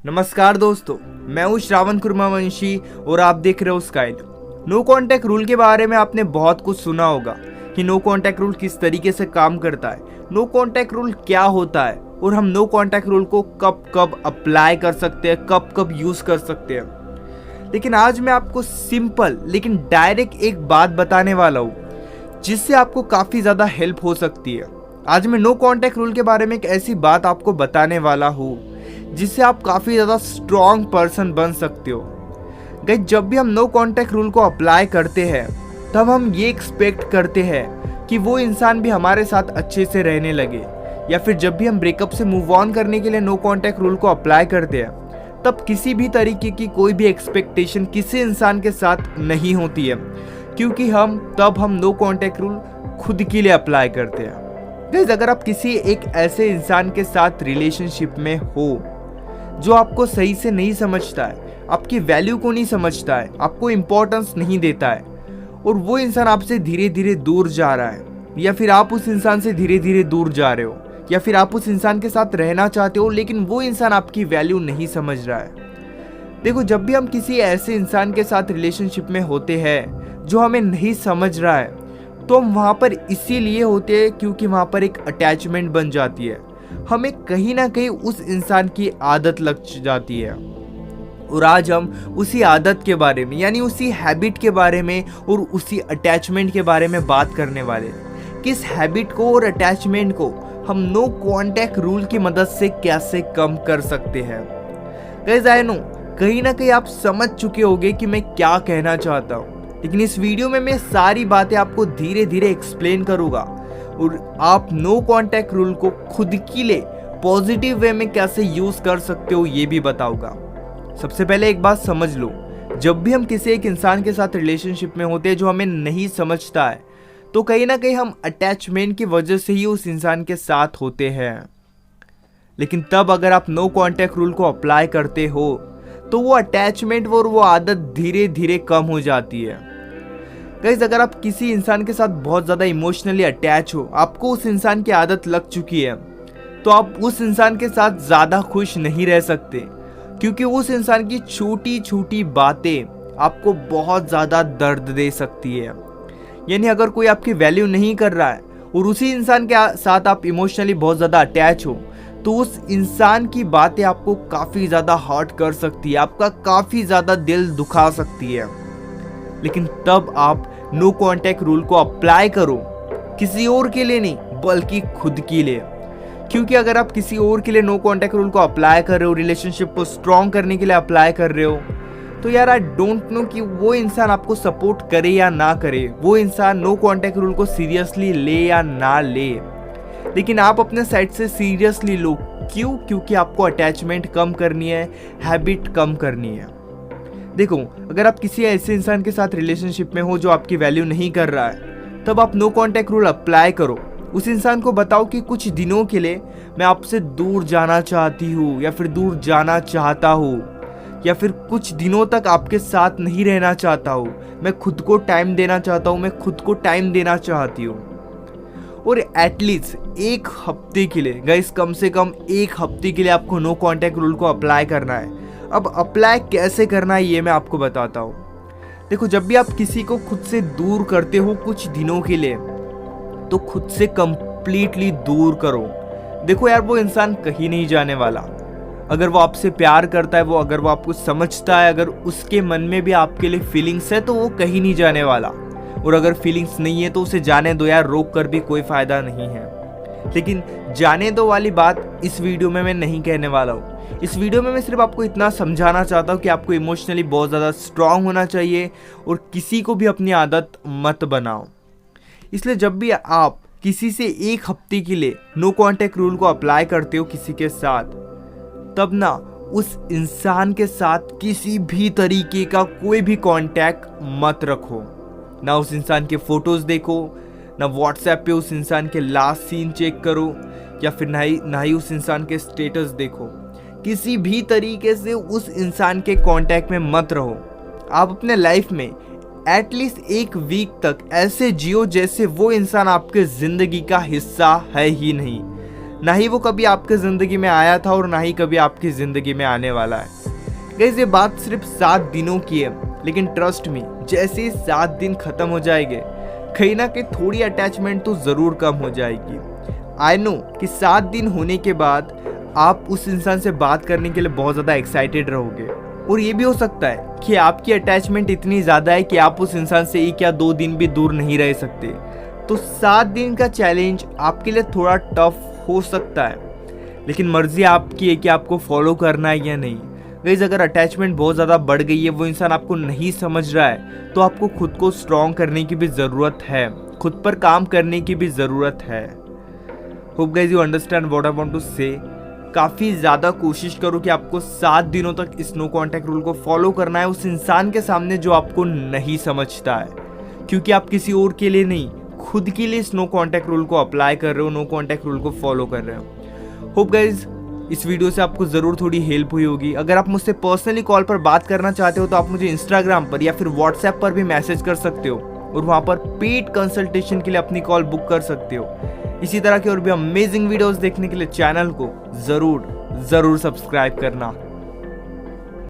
नमस्कार दोस्तों, मैं हूं श्रावण कुर्मावंशी और आप देख रहे हो स्काइल। नो कांटेक्ट रूल के बारे में आपने बहुत कुछ सुना होगा कि नो कांटेक्ट रूल किस तरीके से काम करता है, नो कांटेक्ट रूल क्या होता है और हम नो कांटेक्ट रूल को कब कब अप्लाई कर सकते हैं, कब कब यूज कर सकते हैं। लेकिन आज मैं आपको सिंपल लेकिन डायरेक्ट एक बात बताने वाला हूँ जिससे आपको काफी ज्यादा हेल्प हो सकती है। आज मैं नो कांटेक्ट रूल के बारे में एक ऐसी बात आपको बताने वाला हूँ जिससे आप काफ़ी ज़्यादा स्ट्रॉन्ग पर्सन बन सकते हो। गाइस, जब भी हम नो कांटेक्ट रूल को अप्लाई करते हैं तब हम ये एक्सपेक्ट करते हैं कि वो इंसान भी हमारे साथ अच्छे से रहने लगे, या फिर जब भी हम ब्रेकअप से मूव ऑन करने के लिए नो कांटेक्ट रूल को अप्लाई करते हैं तब किसी भी तरीके की कोई भी एक्सपेक्टेशन किसी इंसान के साथ नहीं होती है, क्योंकि हम नो कांटेक्ट रूल खुद के लिए अप्लाई करते हैं। गाइस, अगर आप किसी एक ऐसे इंसान के साथ रिलेशनशिप में हो जो आपको सही से नहीं समझता है, आपकी वैल्यू को नहीं समझता है, आपको इम्पोर्टेंस नहीं देता है, और वो इंसान आपसे धीरे धीरे दूर जा रहा है, या फिर आप उस इंसान से धीरे धीरे दूर जा रहे हो, या फिर आप उस इंसान के साथ रहना चाहते हो लेकिन वो इंसान आपकी वैल्यू नहीं समझ रहा है। देखो, जब भी हम किसी ऐसे इंसान के साथ रिलेशनशिप में होते हैं जो हमें नहीं समझ रहा है तो हम वहाँ पर इसीलिए होते हैं क्योंकि वहाँ पर एक अटैचमेंट बन जाती है, हमें कहीं ना कहीं उस इंसान की आदत लग जाती है। और आज हम उसी आदत के बारे में, यानी उसी हैबिट के बारे में और उसी अटैचमेंट के बारे में बात करने वाले हैं। किस हैबिट को और अटैचमेंट को हम नो कांटेक्ट रूल की मदद से कैसे कम कर सकते हैं। गाइस, आई नो कहीं ना कहीं आप समझ चुके होंगे कि मैं क्या कहना चाहता हूँ, लेकिन इस वीडियो में मैं सारी बातें आपको धीरे धीरे एक्सप्लेन करूँगा और आप नो कांटेक्ट रूल को खुद के लिए पॉजिटिव वे में कैसे यूज कर सकते हो ये भी बताऊंगा। सबसे पहले एक बात समझ लो, जब भी हम किसी एक इंसान के साथ रिलेशनशिप में होते हैं जो हमें नहीं समझता है तो कहीं ना कहीं हम अटैचमेंट की वजह से ही उस इंसान के साथ होते हैं। लेकिन तब अगर आप नो कांटेक्ट रूल को अप्लाई करते हो तो वो अटैचमेंट और वो आदत धीरे धीरे कम हो जाती है। गाइस, अगर आप किसी इंसान के साथ बहुत ज़्यादा इमोशनली अटैच हो, आपको उस इंसान की आदत लग चुकी है, तो आप उस इंसान के साथ ज़्यादा खुश नहीं रह सकते, क्योंकि उस इंसान की छोटी छोटी बातें आपको बहुत ज़्यादा दर्द दे सकती है। यानी अगर कोई आपकी वैल्यू नहीं कर रहा है और उसी इंसान के साथ आप इमोशनली बहुत ज़्यादा अटैच हो तो उस इंसान की बातें आपको काफ़ी ज़्यादा हर्ट कर सकती है, आपका काफ़ी ज़्यादा दिल दुखा सकती है। लेकिन तब आप नो कांटेक्ट रूल को अप्लाई करो, किसी और के लिए नहीं बल्कि खुद के लिए। क्योंकि अगर आप किसी और के लिए नो कांटेक्ट रूल को अप्लाई कर रहे हो, रिलेशनशिप को स्ट्रॉन्ग करने के लिए अप्लाई कर रहे हो, तो यार आई डोंट नो कि वो इंसान आपको सपोर्ट करे या ना करे, वो इंसान नो कांटेक्ट रूल को सीरियसली ले या ना ले, लेकिन आप अपने साइड से सीरियसली लो। क्यों? क्योंकि आपको अटैचमेंट कम करनी है, हैबिट कम करनी है। देखो, अगर आप किसी ऐसे इंसान के साथ रिलेशनशिप में हो जो आपकी वैल्यू नहीं कर रहा है, तब आप नो कांटेक्ट रूल अप्लाई करो। उस इंसान को बताओ कि कुछ दिनों के लिए मैं आपसे दूर जाना चाहती हूँ, या फिर दूर जाना चाहता हूँ, या फिर कुछ दिनों तक आपके साथ नहीं रहना चाहता हूँ, मैं खुद को टाइम देना चाहता हूँ, मैं खुद को टाइम देना चाहती हूँ। और एटलीस्ट एक हफ्ते के लिए, गाइस कम से कम एक हफ्ते के लिए आपको नो कांटेक्ट रूल को अप्लाई करना है। अब अप्लाई कैसे करना है ये मैं आपको बताता हूँ। देखो, जब भी आप किसी को खुद से दूर करते हो कुछ दिनों के लिए, तो खुद से कंप्लीटली दूर करो। देखो यार, वो इंसान कहीं नहीं जाने वाला। अगर वो आपसे प्यार करता है, अगर वो आपको समझता है, अगर उसके मन में भी आपके लिए फीलिंग्स है, तो वो कहीं नहीं जाने वाला। और अगर फीलिंग्स नहीं है तो उसे जाने दो यार, रोक कर भी कोई फायदा नहीं है। लेकिन जाने दो वाली बात इस वीडियो में मैं नहीं कहने वाला हूँ। इस वीडियो में मैं सिर्फ आपको इतना समझाना चाहता हूँ कि आपको इमोशनली बहुत ज़्यादा स्ट्रांग होना चाहिए और किसी को भी अपनी आदत मत बनाओ। इसलिए जब भी आप किसी से एक हफ्ते के लिए नो कांटेक्ट रूल को अप्लाई करते हो किसी के साथ, तब ना उस इंसान के साथ किसी भी तरीके का कोई भी कांटेक्ट मत रखो। ना उस इंसान के फोटोज देखो, ना व्हाट्सएप पे उस इंसान के लास्ट सीन चेक करो, या फिर ना ही उस इंसान के स्टेटस देखो। किसी भी तरीके से उस इंसान के कांटेक्ट में मत रहो। आप अपने लाइफ में एटलीस्ट एक वीक तक ऐसे जियो जैसे वो इंसान आपके जिंदगी का हिस्सा है ही नहीं। ना ही वो कभी आपके ज़िंदगी में आया था और ना ही कभी आपकी ज़िंदगी में आने वाला है। गाइस ये बात सिर्फ 7 दिनों की है, लेकिन ट्रस्ट मी, जैसे ही 7 दिन खत्म हो जाएंगे कहीं ना कहीं थोड़ी अटैचमेंट तो ज़रूर कम हो जाएगी। आई नो कि 7 दिन होने के बाद आप उस इंसान से बात करने के लिए बहुत ज़्यादा एक्साइटेड रहोगे, और ये भी हो सकता है कि आपकी अटैचमेंट इतनी ज़्यादा है कि आप उस इंसान से 1 या 2 दिन भी दूर नहीं रह सकते। तो 7 दिन का चैलेंज आपके लिए थोड़ा टफ हो सकता है, लेकिन मर्जी आपकी है कि आपको फॉलो करना है या नहीं। गाइस अगर अटैचमेंट बहुत ज़्यादा बढ़ गई है, वो इंसान आपको नहीं समझ रहा है, तो आपको खुद को स्ट्रॉन्ग करने की भी ज़रूरत है, खुद पर काम करने की भी ज़रूरत है। Hope guys you understand what I want to say. काफ़ी ज़्यादा कोशिश करो कि आपको 7 दिनों तक इस नो कॉन्टैक्ट रूल को फॉलो करना है उस इंसान के सामने जो आपको नहीं समझता है, क्योंकि आप किसी और के लिए नहीं, खुद के लिए इस नो कॉन्टैक्ट रूल को अप्लाई कर रहे हो, नो कॉन्टैक्ट रूल को फॉलो कर रहे हो। होप गाइज इस वीडियो से आपको ज़रूर थोड़ी हेल्प हुई होगी। अगर आप मुझसे पर्सनली कॉल पर बात करना चाहते हो तो आप मुझे इंस्टाग्राम पर या फिर व्हाट्सएप पर भी मैसेज कर सकते हो, और वहाँ पर पेड कंसल्टेशन के लिए अपनी कॉल बुक कर सकते हो। इसी तरह के और भी अमेजिंग वीडियोस देखने के लिए चैनल को ज़रूर सब्सक्राइब करना।